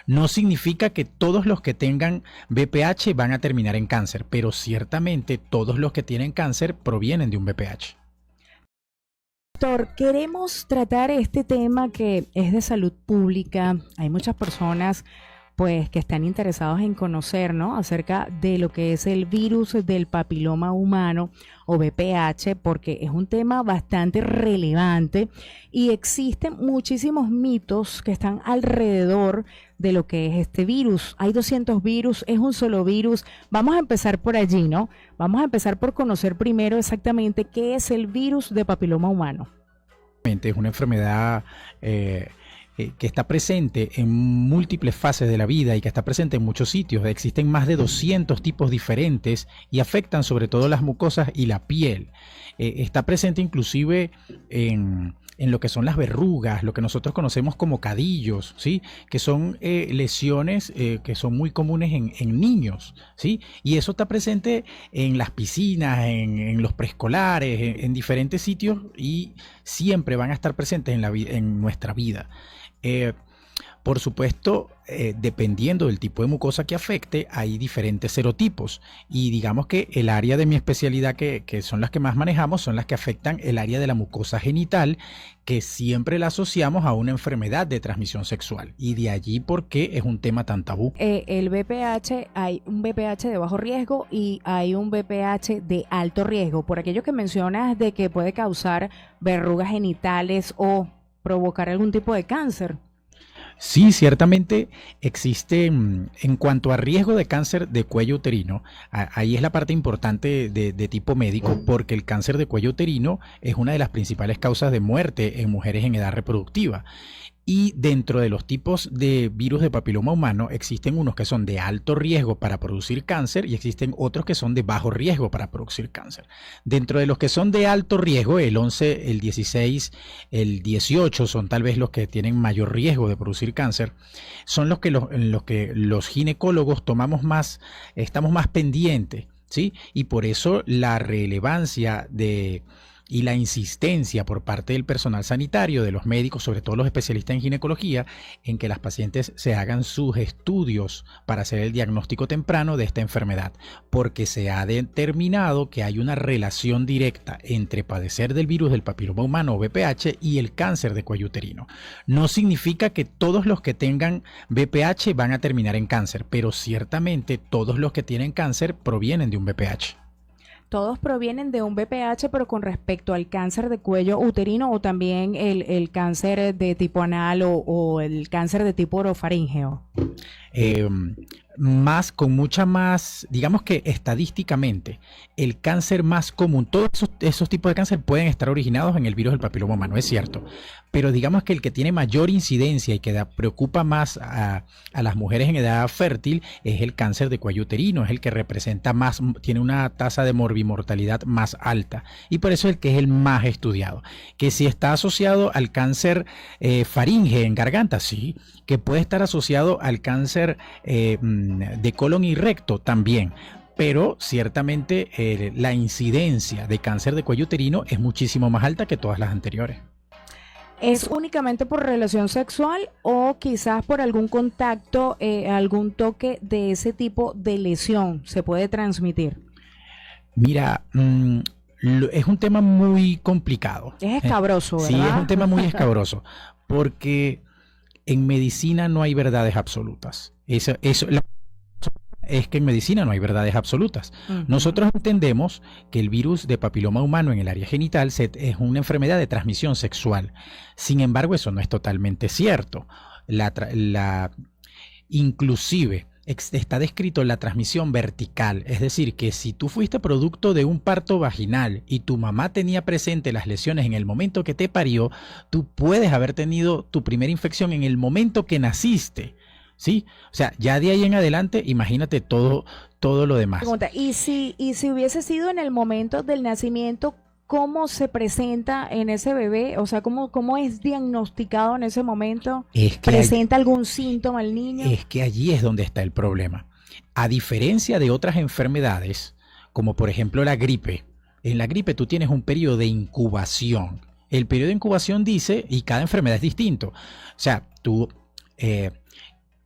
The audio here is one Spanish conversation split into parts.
No significa que todos los que tengan VPH van a terminar en cáncer, pero ciertamente todos los que tienen cáncer provienen de un VPH. Doctor, queremos tratar este tema que es de salud pública. Hay muchas personas pues que están interesados en conocer, ¿no?, acerca de lo que es el virus del papiloma humano o VPH, porque es un tema bastante relevante y existen muchísimos mitos que están alrededor de lo que es este virus. Hay 200 virus, es un solo virus. Vamos a empezar por allí, ¿no? Vamos a empezar por conocer primero exactamente qué es el virus de papiloma humano. Es una enfermedad que está presente en múltiples fases de la vida y que está presente en muchos sitios. Existen más de 200 tipos diferentes y afectan sobre todo las mucosas y la piel. Está presente inclusive en lo que son las verrugas, lo que nosotros conocemos como cadillos, ¿sí?, que son lesiones que son muy comunes en niños, ¿sí? Y eso está presente en las piscinas, en los preescolares, en diferentes sitios, y siempre van a estar presentes en nuestra vida. Por supuesto, dependiendo del tipo de mucosa que afecte, hay diferentes serotipos, y digamos que el área de mi especialidad, que son las que más manejamos, son las que afectan el área de la mucosa genital, que siempre la asociamos a una enfermedad de transmisión sexual, y de allí por qué es un tema tan tabú. El VPH, hay un VPH de bajo riesgo y hay un VPH de alto riesgo. Por aquello que mencionas de que puede causar verrugas genitales o provocar algún tipo de cáncer. Sí, ciertamente existe, en cuanto a riesgo de cáncer de cuello uterino, ahí es la parte importante de tipo médico, porque el cáncer de cuello uterino es una de las principales causas de muerte en mujeres en edad reproductiva. Y dentro de los tipos de virus de papiloma humano existen unos que son de alto riesgo para producir cáncer y existen otros que son de bajo riesgo para producir cáncer. Dentro de los que son de alto riesgo, el 11, el 16, el 18 son tal vez los que tienen mayor riesgo de producir cáncer. Son los que los ginecólogos estamos más pendientes, ¿sí? Y por eso la relevancia y la insistencia por parte del personal sanitario, de los médicos, sobre todo los especialistas en ginecología, en que las pacientes se hagan sus estudios para hacer el diagnóstico temprano de esta enfermedad, porque se ha determinado que hay una relación directa entre padecer del virus del papiloma humano o VPH y el cáncer de cuello uterino. No significa que todos los que tengan VPH van a terminar en cáncer, pero ciertamente todos los que tienen cáncer provienen de un VPH. Todos provienen de un VPH, pero con respecto al cáncer de cuello uterino o también el cáncer de tipo anal o el cáncer de tipo orofaríngeo. Con mucha más, digamos que estadísticamente, el cáncer más común, todos esos tipos de cáncer pueden estar originados en el virus del papiloma humano, es cierto, pero digamos que el que tiene mayor incidencia y que preocupa más a las mujeres en edad fértil es el cáncer de cuello uterino, es el que representa más, tiene una tasa de morbimortalidad más alta, y por eso es el que es el más estudiado. Que si está asociado al cáncer faringe en garganta, sí, que puede estar asociado al cáncer de colon y recto también, pero ciertamente la incidencia de cáncer de cuello uterino es muchísimo más alta que todas las anteriores. ¿Es únicamente por relación sexual o quizás por algún contacto, algún toque de ese tipo de lesión se puede transmitir? Mira, es un tema muy complicado. Es escabroso, ¿verdad? Sí, es un tema muy escabroso, porque en medicina no hay verdades absolutas. Es que en medicina no hay verdades absolutas. Nosotros entendemos que el virus de papiloma humano en el área genital es una enfermedad de transmisión sexual. Sin embargo, eso no es totalmente cierto. Inclusive está descrito la transmisión vertical, es decir, que si tú fuiste producto de un parto vaginal y tu mamá tenía presente las lesiones en el momento que te parió, tú puedes haber tenido tu primera infección en el momento que naciste, ¿sí? O sea, ya de ahí en adelante, imagínate todo lo demás. Pregunta, ¿y si hubiese sido en el momento del nacimiento, cómo se presenta en ese bebé? O sea, ¿cómo es diagnosticado en ese momento? ¿Presenta algún síntoma el niño? Es que allí es donde está el problema. A diferencia de otras enfermedades, como por ejemplo la gripe, en la gripe tú tienes un periodo de incubación. El periodo de incubación dice, y cada enfermedad es distinto. O sea,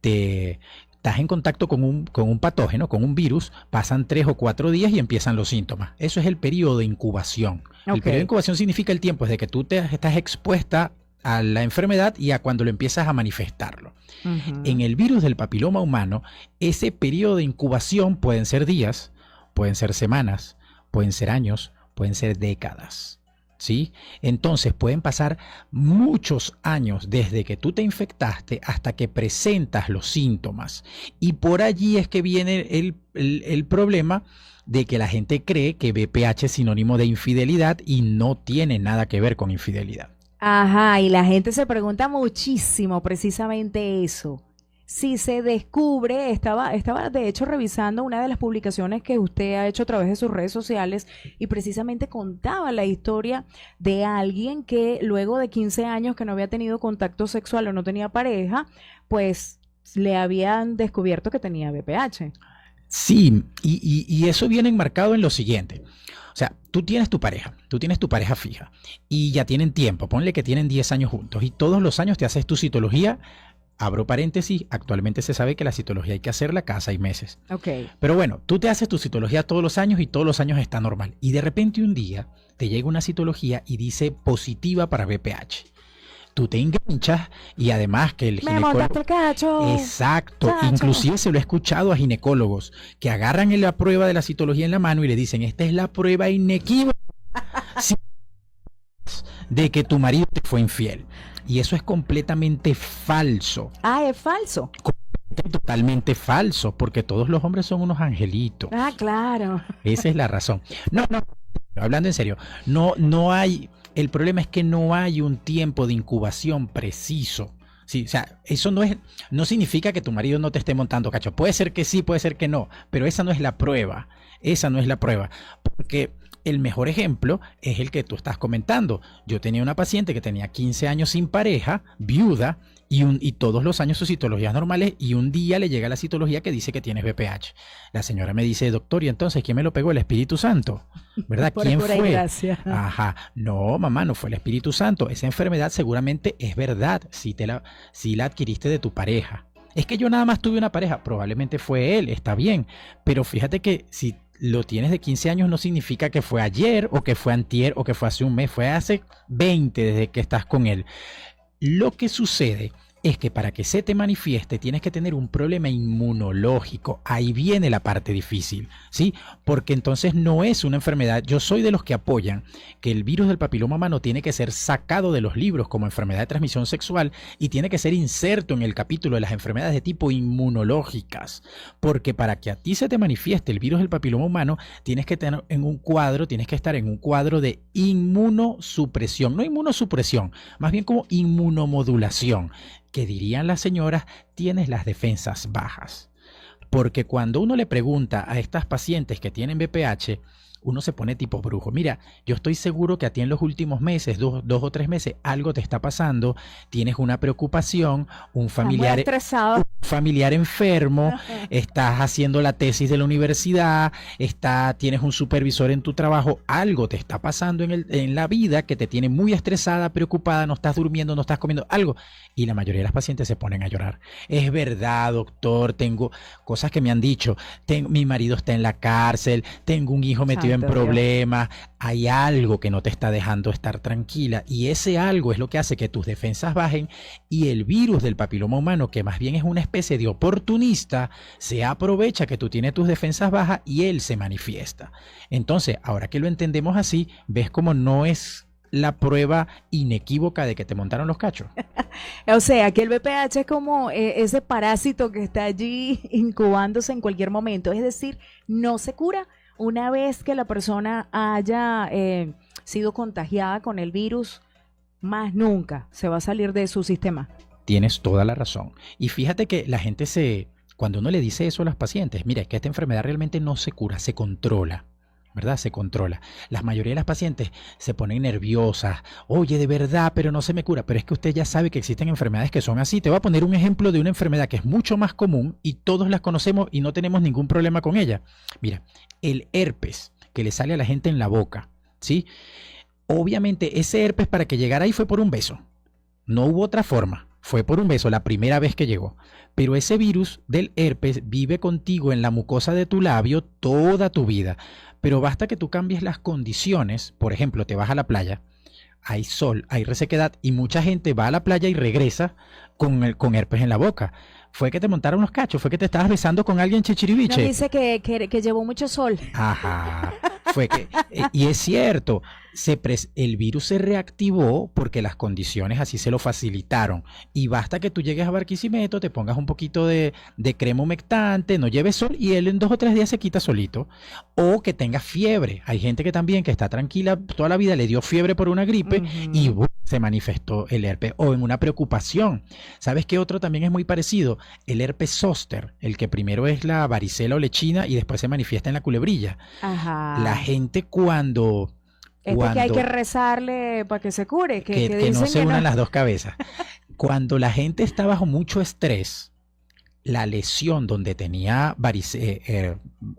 te estás en contacto con un patógeno, con un virus, pasan 3 o 4 días y empiezan los síntomas. Eso es el periodo de incubación. El periodo de Ok. incubación significa el tiempo desde que tú te estás expuesta a la enfermedad y a cuando lo empiezas a manifestarlo. En Ujú. el virus del papiloma humano, ese periodo de incubación pueden ser días, pueden ser semanas, pueden ser años, pueden ser décadas. ¿Sí? Entonces pueden pasar muchos años desde que tú te infectaste hasta que presentas los síntomas. Y por allí es que viene el problema de que la gente cree que BPH es sinónimo de infidelidad y no tiene nada que ver con infidelidad. Ajá, y la gente se pregunta muchísimo precisamente eso. Si se descubre, estaba de hecho revisando una de las publicaciones que usted ha hecho a través de sus redes sociales y precisamente contaba la historia de alguien que luego de 15 años que no había tenido contacto sexual o no tenía pareja, pues le habían descubierto que tenía VPH. Sí, y eso viene enmarcado en lo siguiente. O sea, tú tienes tu pareja fija y ya tienen tiempo, ponle que tienen 10 años juntos y todos los años te haces tu citología. Abro paréntesis, actualmente se sabe que la citología hay que hacerla cada 6 meses. Ok. Pero bueno, tú te haces tu citología todos los años y todos los años está normal. Y de repente un día te llega una citología y dice positiva para VPH. Tú te enganchas y además que el Me montaste ginecólogo... el cacho, Exacto, chacho. inclusive se lo he escuchado a ginecólogos que agarran la prueba de la citología en la mano y le dicen, esta es la prueba inequívoca de que tu marido te fue infiel. Y eso es completamente falso. Ah, es falso. Totalmente falso, porque todos los hombres son unos angelitos. Ah, claro. Esa es la razón. No, no, hablando en serio, no hay, el problema es que no hay un tiempo de incubación preciso. Sí, o sea, eso no significa que tu marido no te esté montando cacho. Puede ser que sí, puede ser que no, pero esa no es la prueba. Esa no es la prueba. Porque el mejor ejemplo es el que tú estás comentando. Yo tenía una paciente que tenía 15 años sin pareja, viuda, y todos los años sus citologías normales, y un día le llega la citología que dice que tienes VPH. La señora me dice, doctor, ¿y entonces quién me lo pegó? El Espíritu Santo, ¿verdad? Por ¿Quién pura fue? gracia. Ajá, no, mamá, no fue el Espíritu Santo. Esa enfermedad seguramente es verdad, si la adquiriste de tu pareja. Es que yo nada más tuve una pareja, probablemente fue él, está bien, pero fíjate que si lo tienes de 15 años no significa que fue ayer o que fue antier o que fue hace un mes, fue hace 20 desde que estás con él. Lo que sucede es que para que se te manifieste tienes que tener un problema inmunológico. Ahí viene la parte difícil, ¿sí? Porque entonces no es una enfermedad. Yo soy de los que apoyan que el virus del papiloma humano tiene que ser sacado de los libros como enfermedad de transmisión sexual y tiene que ser inserto en el capítulo de las enfermedades de tipo inmunológicas. Porque para que a ti se te manifieste el virus del papiloma humano, tienes que estar en un cuadro de inmunosupresión, no inmunosupresión, más bien como inmunomodulación, que dirían las señoras, tienes las defensas bajas. Porque cuando uno le pregunta a estas pacientes que tienen VPH, uno se pone tipo brujo. Mira, yo estoy seguro que a ti en los últimos meses, 2 o 3 meses, algo te está pasando, tienes una preocupación, Está muy estresado. familiar enfermo, estás haciendo la tesis de la universidad, tienes un supervisor en tu trabajo, algo te está pasando en la vida que te tiene muy estresada, preocupada, no estás durmiendo, no estás comiendo algo. Y la mayoría de las pacientes se ponen a llorar. Es verdad, doctor, tengo cosas que me han dicho. Mi marido está en la cárcel, tengo un hijo metido en Santo Dios. problemas, hay algo que no te está dejando estar tranquila y ese algo es lo que hace que tus defensas bajen y el virus del papiloma humano, que más bien es una especie de oportunista, se aprovecha que tú tienes tus defensas bajas y él se manifiesta. Entonces, ahora que lo entendemos así, ves cómo no es la prueba inequívoca de que te montaron los cachos. O sea, que el VPH es como ese parásito que está allí incubándose en cualquier momento. Es decir, no se cura una vez que la persona haya sido contagiada con el virus, más nunca se va a salir de su sistema. Tienes toda la razón. Y fíjate que la gente cuando uno le dice eso a las pacientes, mira, es que esta enfermedad realmente no se cura, se controla. ¿Verdad? Se controla. La mayoría de las pacientes se ponen nerviosas. Oye, de verdad, pero no se me cura. Pero es que usted ya sabe que existen enfermedades que son así. Te voy a poner un ejemplo de una enfermedad que es mucho más común y todos las conocemos y no tenemos ningún problema con ella. Mira, el herpes que le sale a la gente en la boca, ¿sí? Obviamente ese herpes para que llegara ahí fue por un beso. No hubo otra forma. fue por un beso la primera vez que llegó, pero ese virus del herpes vive contigo en la mucosa de tu labio toda tu vida. Pero basta que tú cambies las condiciones, por ejemplo, te vas a la playa, hay sol, hay resequedad y mucha gente va a la playa y regresa con herpes en la boca. Fue que te montaron los cachos, fue que te estabas besando con alguien No chichiriviche. dice que llevó mucho sol. Ajá, fue que, y es cierto, el virus se reactivó porque las condiciones así se lo facilitaron. Y basta que tú llegues a Barquisimeto, te pongas un poquito de crema humectante, no lleves sol y él en 2 o 3 días se quita solito. O que tengas fiebre. Hay gente que también que está tranquila toda la vida, le dio fiebre por una gripe y Ujú. se manifestó el herpes. O en una preocupación. ¿Sabes qué otro también es muy parecido? El herpes zóster, el que primero es la varicela o lechina y después se manifiesta en la culebrilla. La Ajá. gente cuando, Este que hay que cuando rezarle para que se cure, que que no dicen se que unan no. las dos cabezas, cuando la gente está bajo mucho estrés, la lesión donde tenía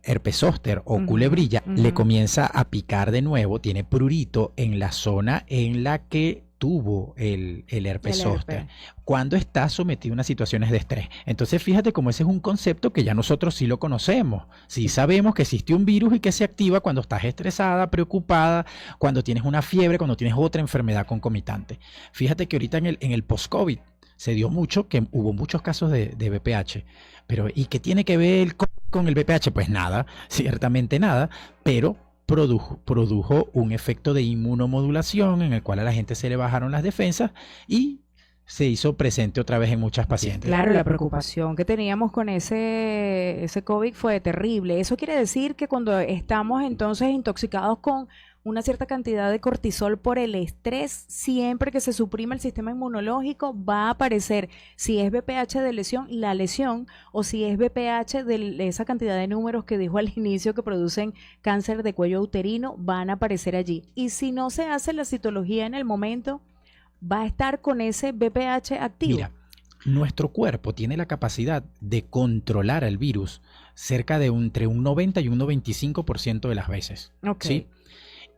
herpes zóster o Ujú, culebrilla le ujú. comienza a picar de nuevo, tiene prurito en la zona en la que tuvo el herpes El zóster herpes. cuando está sometido a unas situaciones de estrés. Entonces fíjate cómo ese es un concepto que ya nosotros sí lo conocemos, sí sabemos que existe un virus y que se activa cuando estás estresada, preocupada, cuando tienes una fiebre, cuando tienes otra enfermedad concomitante. Fíjate que ahorita en el post-COVID se dio mucho, que hubo muchos casos de VPH, pero ¿y qué tiene que ver con el VPH? Pues nada, ciertamente nada, pero produjo un efecto de inmunomodulación en el cual a la gente se le bajaron las defensas y se hizo presente otra vez en muchas pacientes. Claro, la preocupación que teníamos con ese COVID fue terrible. Eso quiere decir que cuando estamos entonces intoxicados con una cierta cantidad de cortisol por el estrés, siempre que se suprime el sistema inmunológico, va a aparecer, si es BPH de lesión, la lesión, o si es BPH de esa cantidad de números que dijo al inicio que producen cáncer de cuello uterino, van a aparecer allí. Y si no se hace la citología en el momento, va a estar con ese BPH activo. Mira, nuestro cuerpo tiene la capacidad de controlar el virus cerca de entre un 90 y un 95% de las veces, Ok. ¿sí?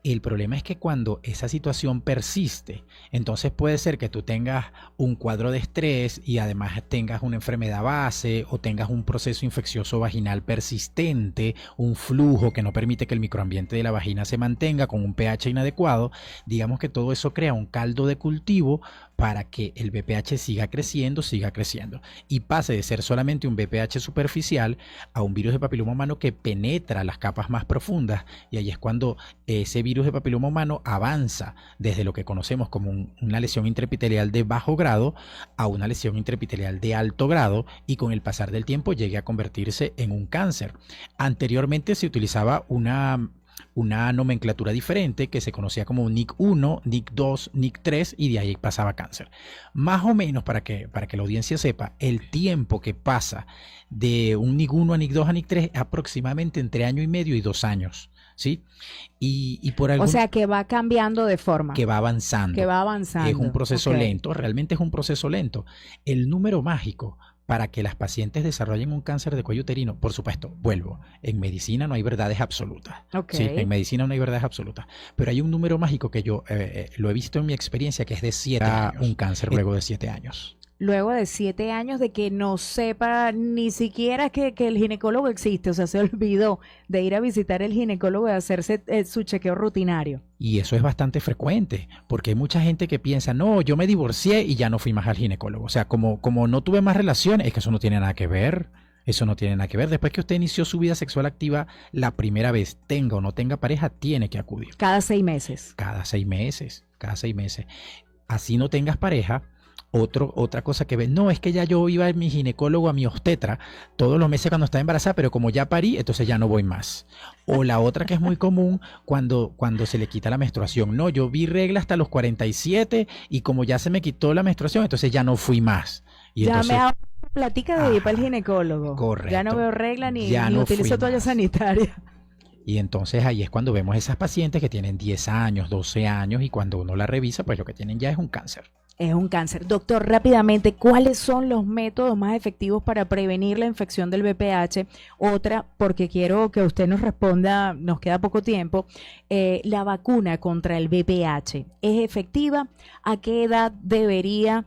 El problema es que cuando esa situación persiste, entonces puede ser que tú tengas un cuadro de estrés y además tengas una enfermedad base o tengas un proceso infeccioso vaginal persistente, un flujo que no permite que el microambiente de la vagina se mantenga con un pH inadecuado. Digamos que todo eso crea un caldo de cultivo para que el VPH siga creciendo y pase de ser solamente un VPH superficial a un virus de papiloma humano que penetra las capas más profundas, y ahí es cuando ese virus de papiloma humano avanza desde lo que conocemos como una lesión intraepitelial de bajo grado a una lesión intraepitelial de alto grado y con el pasar del tiempo llegue a convertirse en un cáncer. Anteriormente se utilizaba una nomenclatura diferente que se conocía como NIC1, NIC2, NIC3 y de ahí pasaba cáncer. Más o menos para que la audiencia sepa, el tiempo que pasa de un NIC1 a NIC2 a NIC3 es aproximadamente entre año y medio y 2 años, ¿sí? Y por O algún sea, que va cambiando de forma, que va avanzando. que va Es un avanzando. proceso Ok. lento, realmente es un proceso lento. El número mágico para que las pacientes desarrollen un cáncer de cuello uterino, por supuesto, vuelvo, en medicina no hay verdades absolutas. Ok. Sí, en medicina no hay verdades absolutas, pero hay un número mágico que yo lo he visto en mi experiencia, que es de 7 años. Un cáncer luego de 7 años. Luego de 7 años de que no sepa ni siquiera que el ginecólogo existe, o sea, se olvidó de ir a visitar el ginecólogo y hacerse su chequeo rutinario. Y eso es bastante frecuente, porque hay mucha gente que piensa, no, yo me divorcié y ya no fui más al ginecólogo. O sea, como no tuve más relaciones, es que eso no tiene nada que ver. Eso no tiene nada que ver. Después que usted inició su vida sexual activa la primera vez, tenga o no tenga pareja, tiene que acudir. Cada 6 meses. Cada 6 meses, cada 6 meses. Así no tengas pareja. Otra cosa que ven, no, es que ya yo iba a mi ginecólogo, a mi obstetra, todos los meses cuando estaba embarazada, pero como ya parí, entonces ya no voy más. O la otra que es muy común cuando se le quita la menstruación. No, yo vi regla hasta los 47 y como ya se me quitó la menstruación, entonces ya no fui más. Y Ya entonces, me hago platica de ir para el ajá, ginecólogo. correcto. Ya no veo regla ni, Ya ni no utilizo fui toalla más. sanitaria. Y entonces ahí es cuando vemos esas pacientes que tienen 10 años, 12 años y cuando uno la revisa, pues lo que tienen ya es un cáncer. Es un cáncer. Doctor, rápidamente, ¿cuáles son los métodos más efectivos para prevenir la infección del VPH? Otra, porque quiero que usted nos responda, nos queda poco tiempo, la vacuna contra el VPH, ¿es efectiva? ¿A qué edad debería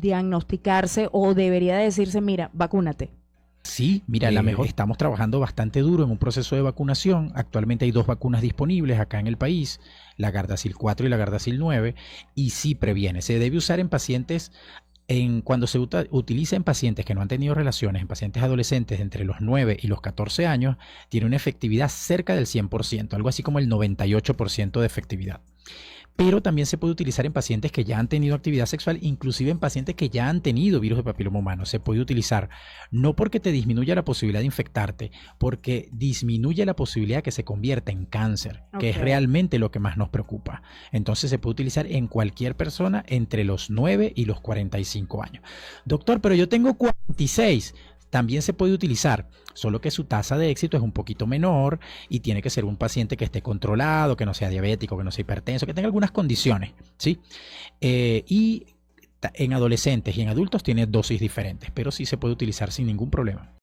diagnosticarse o debería decirse, mira, vacúnate? Sí, mira, la mejor. Estamos trabajando bastante duro en un proceso de vacunación. Actualmente hay 2 vacunas disponibles acá en el país, la Gardasil 4 y la Gardasil 9, y sí previene. Se debe usar en pacientes, cuando se utiliza en pacientes que no han tenido relaciones, en pacientes adolescentes entre los 9 y los 14 años, tiene una efectividad cerca del 100%, algo así como el 98% de efectividad. Pero también se puede utilizar en pacientes que ya han tenido actividad sexual, inclusive en pacientes que ya han tenido virus de papiloma humano. Se puede utilizar no porque te disminuya la posibilidad de infectarte, porque disminuye la posibilidad de que se convierta en cáncer, que es realmente lo que más nos preocupa. Entonces se puede utilizar en cualquier persona entre los 9 y los 45 años. Doctor, pero yo tengo 46. También se puede utilizar, solo que su tasa de éxito es un poquito menor y tiene que ser un paciente que esté controlado, que no sea diabético, que no sea hipertenso, que tenga algunas condiciones, ¿sí? Y en adolescentes y en adultos tiene dosis diferentes, pero sí se puede utilizar sin ningún problema.